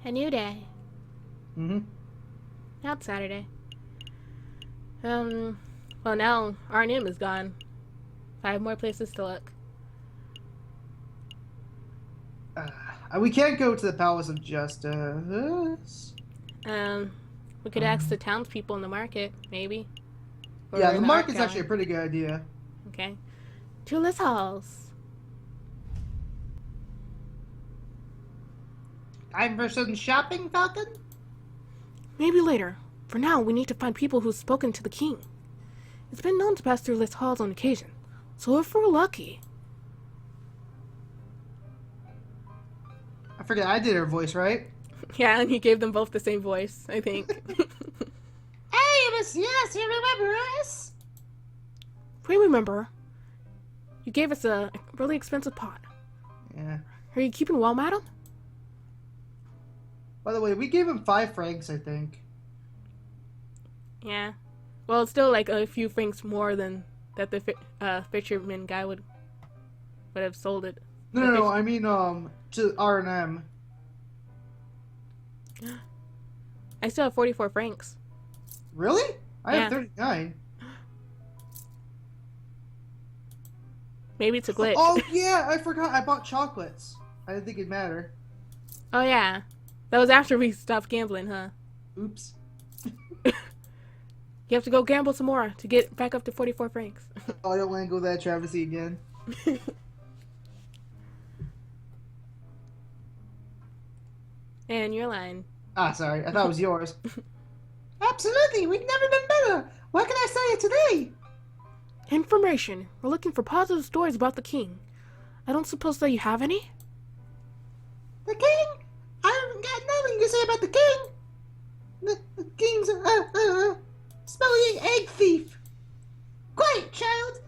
A new day. Mm-hmm. Now it's Saturday. Well now Arnim is gone. 5 more places to look. We can't go to the Palace of Justice. Um, we could ask the townspeople in the market, maybe. Or Yeah, the in the art market's actually gallery. a pretty good idea. Okay. Tulis Halls. Time for some shopping, Falcon? Maybe later. For now, we need to find people who've spoken to the king. It's been known to pass through Lis Halls on occasion, so if we're lucky. I forget, I did her voice, right? Yeah, and he gave them both the same voice, I think. Hey, Miss, yes, you remember us? We remember. You gave us a really expensive pot. Yeah. Are you keeping well, madam? By the way, we gave him 5 francs, I think. Yeah. Well, it's still like a few francs more than that the fisherman guy would have sold it. No, I mean, to R&M. I still have 44 francs. Really? I Yeah. have 39. Maybe it's a glitch. Oh, yeah, I forgot. I bought chocolates. I didn't think it'd matter. Oh, yeah. That was after we stopped gambling, huh? Oops. You have to go gamble some more to get back up to 44 francs. Oh, I don't want to go that travesty again. And your line. Ah, sorry. I thought it was yours. Absolutely. We've never been better. What can I say today? Information. We're looking for positive stories about the king. I don't suppose that you have any? The king? I haven't got nothing to say about the king. The king's smelly egg thief. Quiet, child.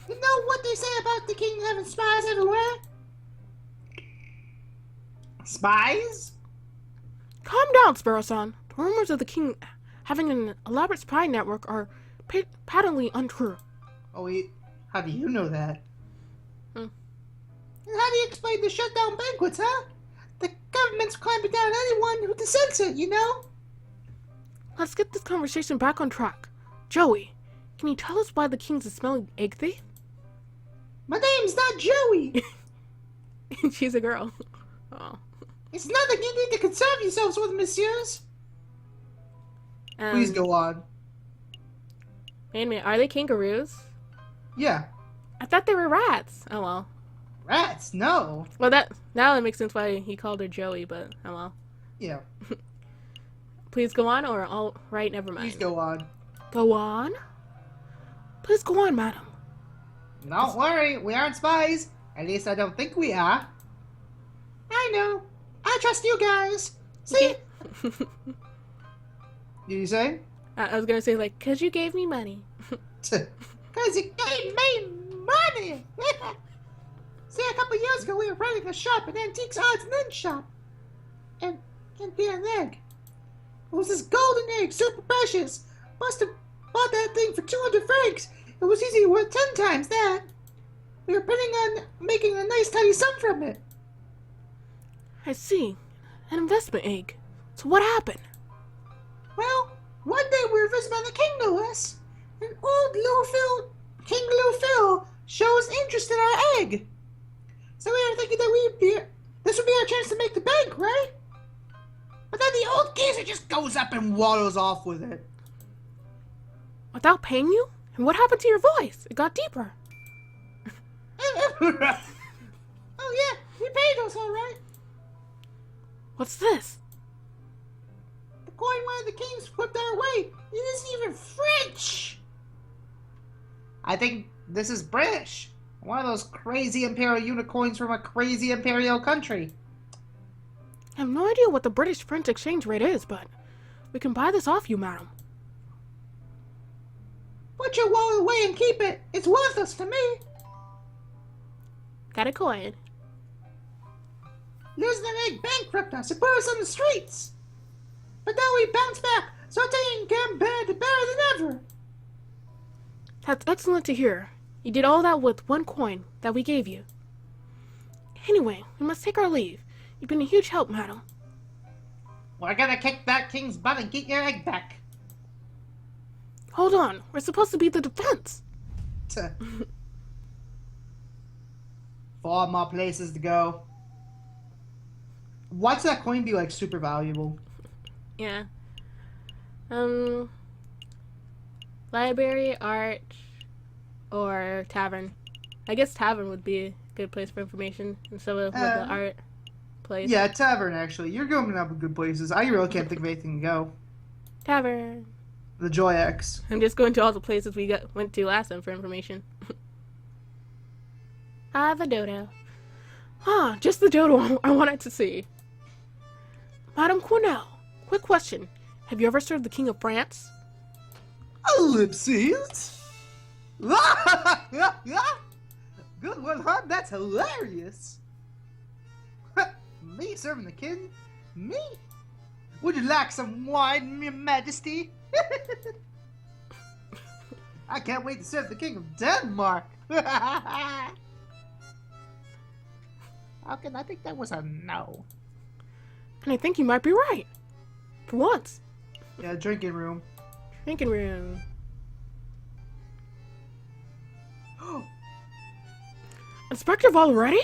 You know what they say about the king having spies everywhere? Spies? Calm down, Sparrow-san. The rumors of the king having an elaborate spy network are patently untrue. Oh, wait. How do you know that? Hmm. And how do you explain the shutdown banquets, huh? The government's clamping down on anyone who dissents it, you know? Let's get this conversation back on track. Joey, can you tell us why the king's a smelly egg thief? My name's not Joey. She's a girl. Oh. It's nothing you need to concern yourselves with, messieurs. Please go on. Wait a minute, are they kangaroos? Yeah. I thought they were rats. Oh well. Rats? No. Well, now it makes sense why he called her Joey, but oh well. Yeah. Please go on, or all right, never mind. Please go on. Go on? Please go on, madam. Don't worry, we aren't spies. At least I don't think we are. I know. I trust you guys. See? Okay. Did you say? I was gonna say, like, 'cause you gave me money. Because you gave me money. See, a couple years ago we were running a shop, an antiques odds and ends shop. And be an egg. It was this golden egg, super precious. Must have bought that thing for 200 francs. It was easily worth 10 times that. We were planning on making a nice tidy sum from it. I see. An investment egg. So what happened? Well, one day we were visited by the king, no less. And old King Lou shows interest in our egg. So we were thinking that this would be our chance to make the bank, right? But then the old geezer just goes up and waddles off with it. Without paying you? And what happened to your voice? It got deeper. Oh yeah, he paid us all right. What's this? The coin one of the kings flipped our way. It isn't even French. I think this is British. One of those crazy imperial unicorns from a crazy imperial country. I have no idea what the British-French exchange rate is, but we can buy this off you, madam. Put your wallet away and keep it. It's worthless to me. Got a coin. Losing an egg bankrupt us and put us on the streets. But now we bounce back, so taking getting better than ever. That's excellent to hear. You did all that with one coin that we gave you. Anyway, we must take our leave. You've been a huge help, madam. We're gonna kick that king's butt and get your egg back. Hold on, we're supposed to be the defense. 4 more places to go. Watch that coin be like super valuable. Yeah. Library, art, or tavern. I guess tavern would be a good place for information instead of with the art place. Yeah, tavern actually. You're going up with good places. I really can't think of anything to go. Tavern. The Joy X. I'm just going to all the places we went to last time for information. The dodo. Just the dodo I wanted to see. Madame Cornell, quick question. Have you ever served the King of France? Ellipses? Good one, huh? That's hilarious. Me serving the king? Me? Would you like some wine, your majesty? I can't wait to serve the king of Denmark. How can I think that was a no? And I think you might be right. For once. Yeah, drinking room. Drinking room. Inspector already?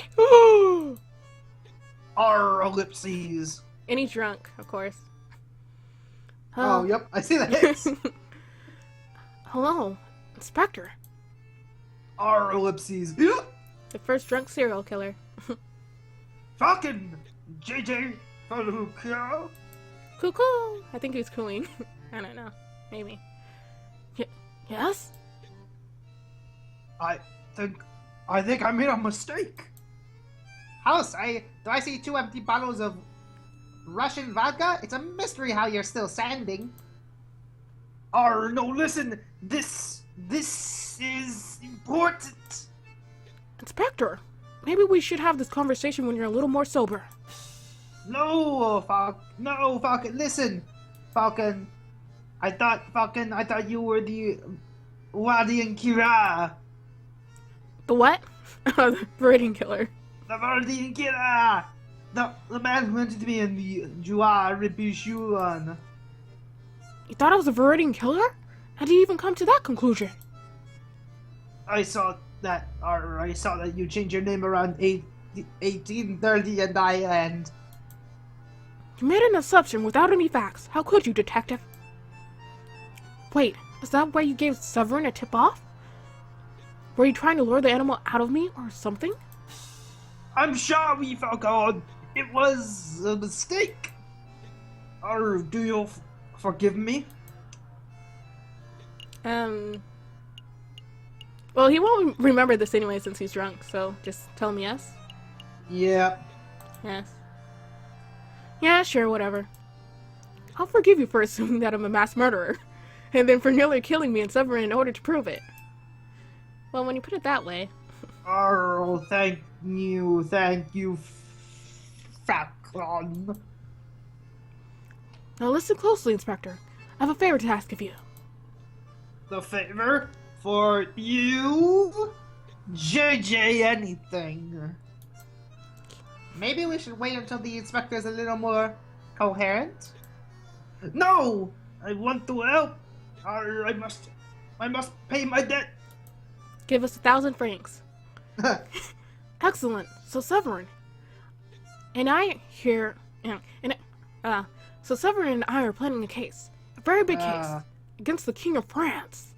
Our ellipses. And he's drunk, of course. Oh, yep, I see that. Hello, Inspector. Our ellipses. The first drunk serial killer. Falcon! JJ! Faluka! Cuckoo! I think he's cooing. I don't know. Maybe. Yes? I think I made a mistake. House, do I see 2 empty bottles of Russian vodka? It's a mystery how you're still standing. No, listen. This is important. Inspector, maybe we should have this conversation when you're a little more sober. No, Falcon, listen. Falcon, I thought you were the Wadian Kira. The what? The Viridian Killer. The Wadian Kira! The man who entered me in the Jua Ribishuan. You thought I was a Viridian Killer? How did you even come to that conclusion? I saw that you changed your name around 1830 and You made an assumption without any facts. How could you, detective? Wait, is that why you gave Severin a tip-off? Were you trying to lure the animal out of me or something? I'm sorry, Falcon. It was a mistake. Do you forgive me? Well, he won't remember this anyway since he's drunk, so just tell him yes. Yeah. Yes. Yeah, sure, whatever. I'll forgive you for assuming that I'm a mass murderer, and then for nearly killing me and Severin in order to prove it. Well, when you put it that way... Oh, thank you, Falcon. Now listen closely, Inspector. I have a favor to ask of you. The favor? For you? JJ anything. Maybe we should wait until the inspector's a little more coherent? No! I want to help! I must pay my debt! Give us 1,000 francs. Excellent. So Severin and I here, so Severin and I are planning a case, a very big case, against the King of France.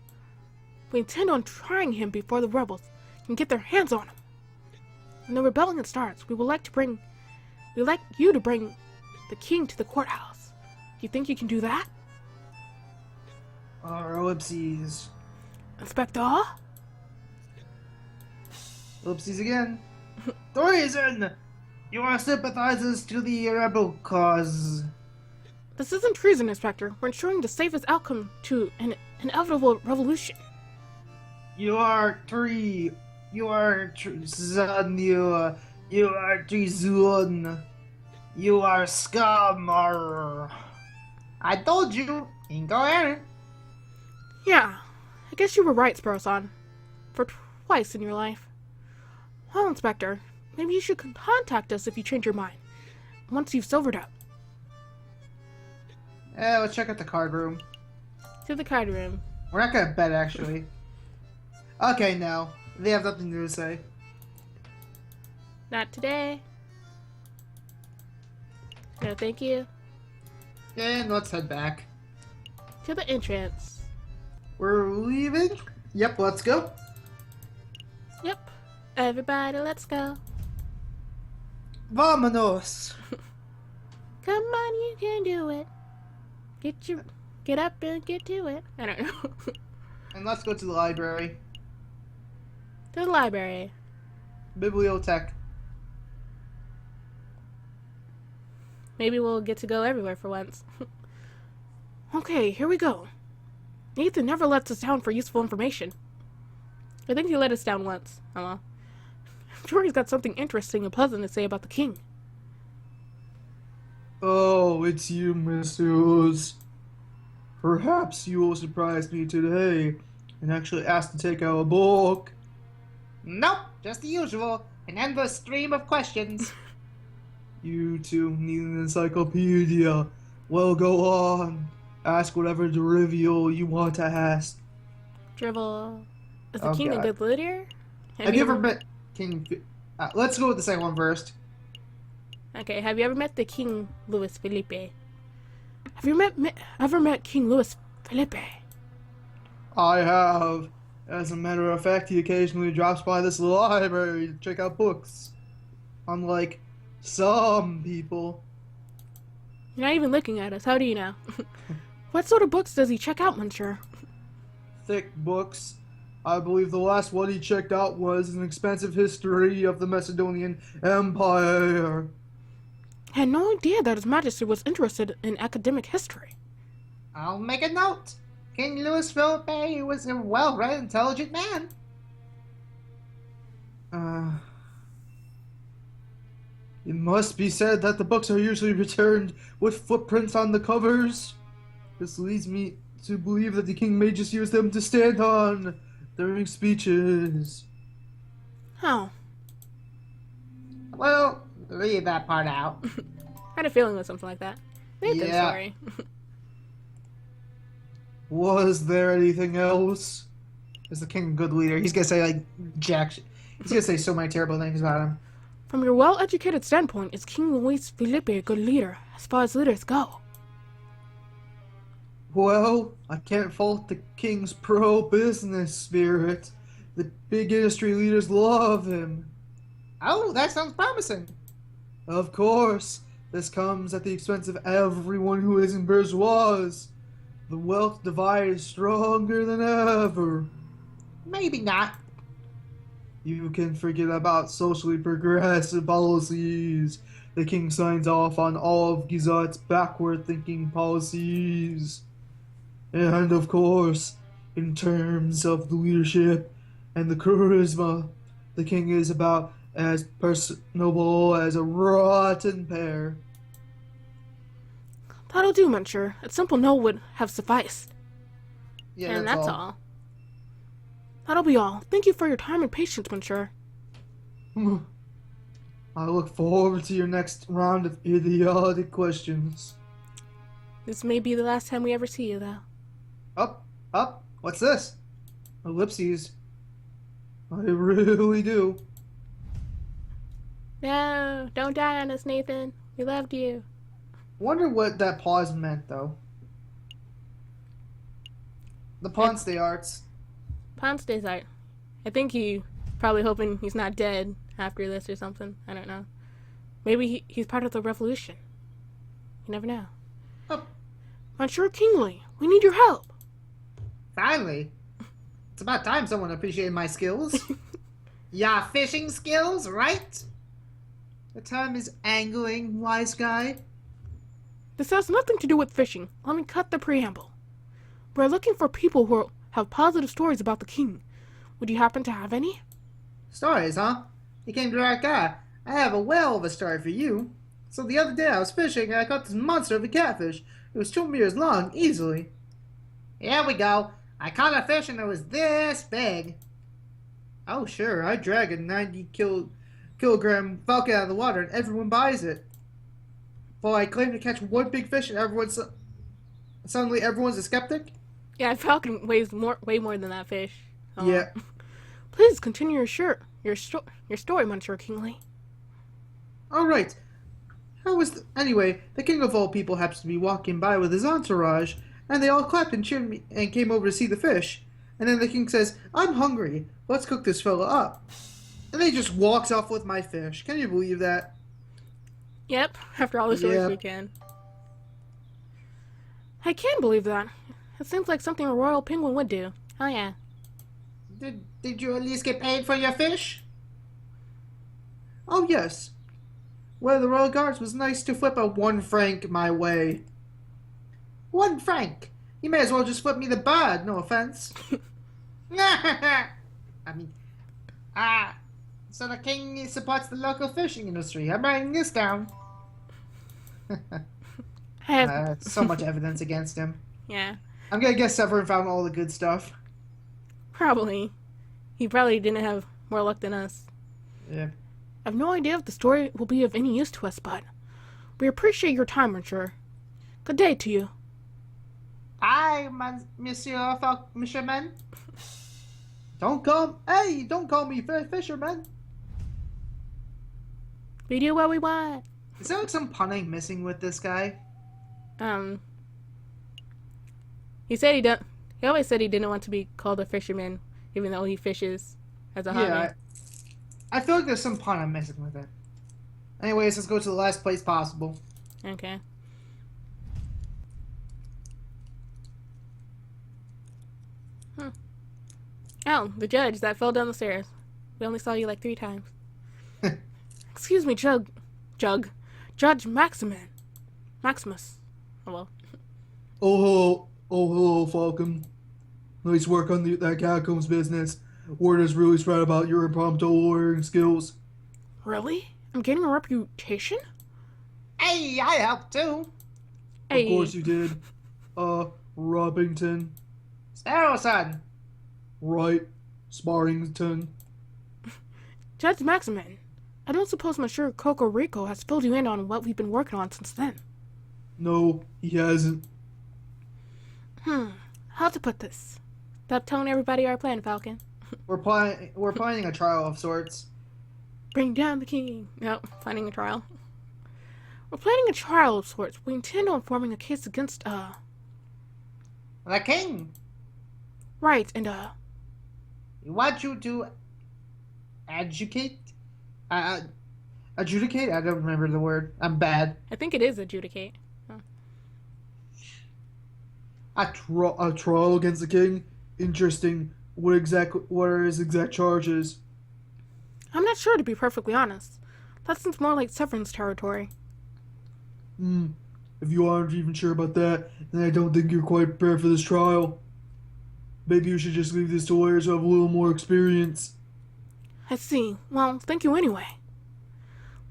We intend on trying him before the rebels can get their hands on him. When the rebellion starts, we'd like you to bring the king to the courthouse. Do you think you can do that? Ellipses. Inspector? Ellipses again. The reason you are sympathizers to the rebel cause. This isn't treason, Inspector. We're ensuring the safest outcome to an inevitable revolution. You are treason. You are treason. You are scum. I told you. Incoherent. Yeah, I guess you were right, Sparrow-san. For twice in your life. Well, Inspector, maybe you should contact us if you change your mind. Once you've sobered up. Let's check out the card room. To the card room. We're not gonna bet, actually. Okay, no. They have nothing new to say. Not today. No, thank you. And let's head back. To the entrance. We're leaving? Yep, let's go. Yep. Everybody, let's go. Vamonos! Come on, you can do it. Get up and get to it. I don't know. And let's go to the library. To the library. Bibliotech. Maybe we'll get to go everywhere for once. Okay, here we go. Nathan never lets us down for useful information. I think he let us down once. Oh well. I'm sure he's got something interesting and pleasant to say about the king. Oh, it's you, Messieurs. Perhaps you will surprise me today and actually ask to take out a book. Nope, just the usual. An endless stream of questions. You two need an encyclopedia. Well, go on. Ask whatever trivial you want to ask. Dribble. Is the Oh, king a God. good leader? Have you ever met King... let's go with the second one first. Okay, have you ever met the King Louis Felipe? Have you ever met King Louis Felipe? I have. As a matter of fact, he occasionally drops by this library to check out books. Unlike some people. You're not even looking at us. How do you know? What sort of books does he check out, Monsieur? Thick books. I believe the last one he checked out was an expansive history of the Macedonian Empire. I had no idea that His Majesty was interested in academic history. I'll make a note. King Louis Philippe was a well-read, intelligent man. It must be said that the books are usually returned with footprints on the covers. This leads me to believe that the king may just use them to stand on during speeches. How? Well, leave that part out. I had a feeling it was something like that. Nathan's Yeah. story. Was there anything else? Is the king a good leader? He's gonna say, like, he's gonna say so many terrible things about him. From your well-educated standpoint, is King Louis Felipe a good leader, as far as leaders go? Well, I can't fault the king's pro-business spirit. The big industry leaders love him. Oh, that sounds promising. Of course, this comes at the expense of everyone who isn't bourgeois. The wealth divide is stronger than ever. Maybe not. You can forget about socially progressive policies. The king signs off on all of Gizot's backward-thinking policies. And of course, in terms of the leadership and the charisma, the king is about as personable as a rotten pear. That'll do, Monsieur. A simple no would have sufficed. Yeah, And that's all. That'll be all. Thank you for your time and patience, Monsieur. I look forward to your next round of idiotic questions. This may be the last time we ever see you, though. Up. What's this? Ellipses. I really do. No, don't die on us, Nathan. We loved you. Wonder what that pause meant, though. The Ponce de Arts. Ponce de Art. I think he probably hoping he's not dead after this or something. I don't know. Maybe he's part of the revolution. You never know. Oh, Monsieur Kingsley, we need your help. finally. It's about time someone appreciated my skills. Yeah, fishing skills, right? The term is angling, wise guy. This has nothing to do with fishing. Let me cut the preamble. We're looking for people who have positive stories about the king. Would you happen to have any? Stories, huh? You came to the right guy. I have a whale of a story for you. So the other day I was fishing and I caught this monster of a catfish. It was 2 meters long, easily. Here we go. I caught a fish and it was this big. Oh sure, I drag a 90-kilogram falcon out of the water and everyone buys it. Well, I claim to catch one big fish and everyone Suddenly everyone's a skeptic? Yeah, Falcon weighs way more than that fish. Yeah. Please continue your story, Monsieur Kingsley. Alright. Anyway, the king of all people happens to be walking by with his entourage, and they all clapped and cheered me and came over to see the fish. And then the king says, I'm hungry. Let's cook this fella up. And he just walks off with my fish. Can you believe that? Yep, after all the stories we can. I can't believe that. It seems like something a royal penguin would do. Oh yeah. Did you at least get paid for your fish? Oh yes. Well, the royal guards was nice to flip a 1 franc my way. 1 franc. You may as well just flip me the bird, no offense. I mean, so the king supports the local fishing industry. I'm writing this down. I have So much evidence against him. yeah, I'm gonna guess Severin found all the good stuff. probably. He probably didn't have more luck than us. Yeah. I have no idea if the story will be of any use to us, but we appreciate your time, Monsieur. Good day to you. Hi, Monsieur Fisherman. Don't call me fisherman. We do what we want. Is there like some punning missing with this guy? He said he don't. He always said he didn't want to be called a fisherman, even though he fishes as a hobby. Yeah, I feel like there's some pun I'm missing with it. Anyways, let's go to the last place possible. Okay. Oh, the judge that fell down the stairs. We only saw you like 3 times. Excuse me, Judge Maximus. Hello. Oh, hello, Falcon. Nice work on that catacombs business. Word is really spread about your impromptu lawyering skills. Really? I'm getting a reputation? Hey, I helped too. Hey. Of course you did. Robbington. Sparrowson. Right. Sparrington. Judge Maximin, I don't suppose Monsieur Coco Rico has filled you in on what we've been working on since then. No, he hasn't. How to put this? Stop telling everybody our plan, Falcon. We're planning a trial of sorts. Bring down the king. No, planning a trial. We're planning a trial of sorts. We intend on forming a case against, The king. right, and, We want you to adjudicate? Adjudicate? I don't remember the word. I'm bad. I think it is adjudicate. A trial against the king? Interesting. What are his exact charges? I'm not sure, to be perfectly honest. That seems more like Severin's territory. If you aren't even sure about that, then I don't think you're quite prepared for this trial. Maybe you should just leave this to lawyers who have a little more experience. I see. Well, thank you anyway.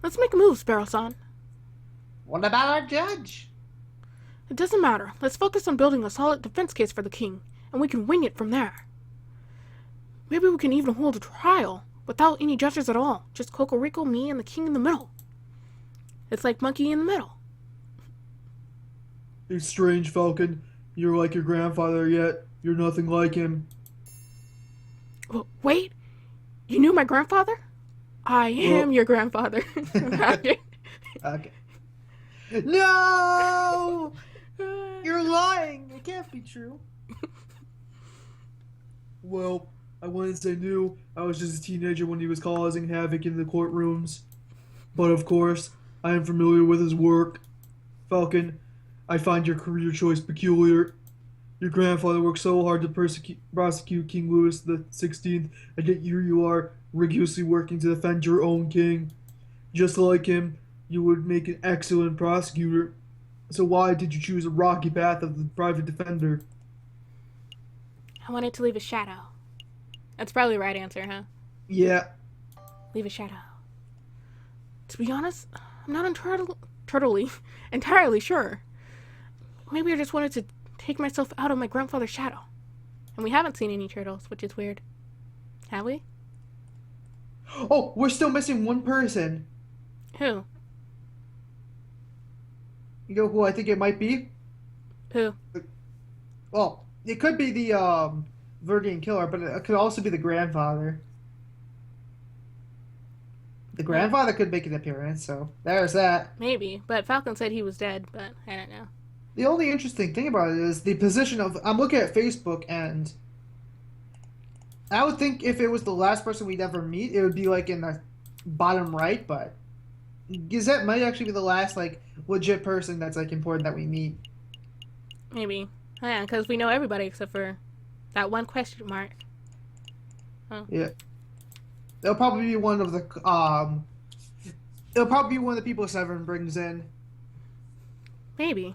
Let's make a move, Sparrow-san. What about our judge? It doesn't matter. Let's focus on building a solid defense case for the king, and we can wing it from there. Maybe we can even hold a trial without any judges at all. Just Cocorico, me, and the king in the middle. It's like monkey in the middle. It's strange, Falcon. You're like your grandfather, yet you're nothing like him. Wait, you knew my grandfather? I am your grandfather. Okay. No! You're lying! It can't be true. Well, I wouldn't say new. I was just a teenager when he was causing havoc in the courtrooms. But of course, I am familiar with his work. Falcon, I find your career choice peculiar. Your grandfather worked so hard to prosecute King Louis the 16th, and yet here you are, rigorously working to defend your own king. Just like him, you would make an excellent prosecutor. So why did you choose a rocky path of the private defender? I wanted to leave a shadow. That's probably the right answer, huh? Yeah. Leave a shadow. To be honest, I'm not entirely sure. Maybe I just wanted to take myself out of my grandfather's shadow. And we haven't seen any turtles, which is weird. Have we? Oh, we're still missing one person. Who? You know who I think it might be? Who? Well, it could be the Verdian killer, but it could also be the grandfather. The grandfather could make an appearance, so there's that. Maybe, but Falcon said he was dead, but I don't know. The only interesting thing about it is the position of. I'm looking at Facebook, and I would think if it was the last person we'd ever meet, it would be like in the bottom right, but Gazette might actually be the last like legit person that's like important that we meet. Maybe. Oh, yeah, because we know everybody except for that one question mark. Oh. Yeah. It'll probably be one of the It'll probably be one of the people Severn brings in. Maybe.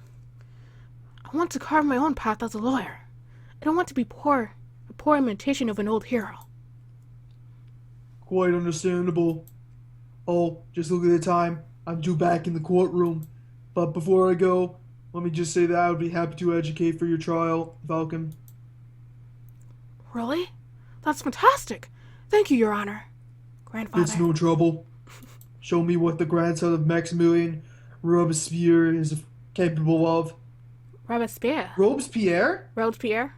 I want to carve my own path as a lawyer. I don't want to be poor, a poor imitation of an old hero. Quite understandable. Oh, just look at the time. I'm due back in the courtroom. But before I go, let me just say that I would be happy to educate for your trial, Falcon. Really? That's fantastic. Thank you, Your Honor. Grandfather. It's no trouble. Show me what the grandson of Maximilian Robespierre is capable of. Robespierre. Robespierre? Robespierre?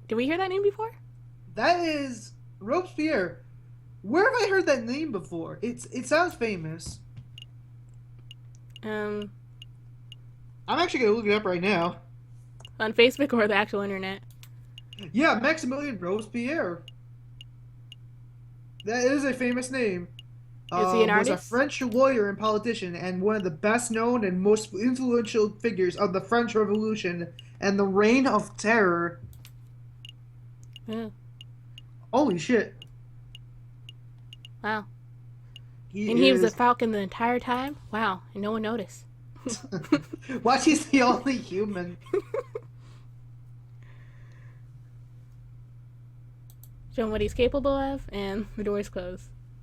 Did we hear that name before? That is Robespierre. Where have I heard that name before? It sounds famous. I'm actually gonna look it up right now. On Facebook or the actual internet? Yeah, Maximilian Robespierre. That is a famous name. Is he an was artist? a French lawyer and politician and one of the best known and most influential figures of the French Revolution and the Reign of Terror. Yeah. Holy shit. Wow. He He was a falcon the entire time? Wow, and no one noticed. Watch, he's the only human. Show him what he's capable of, and the door's closed.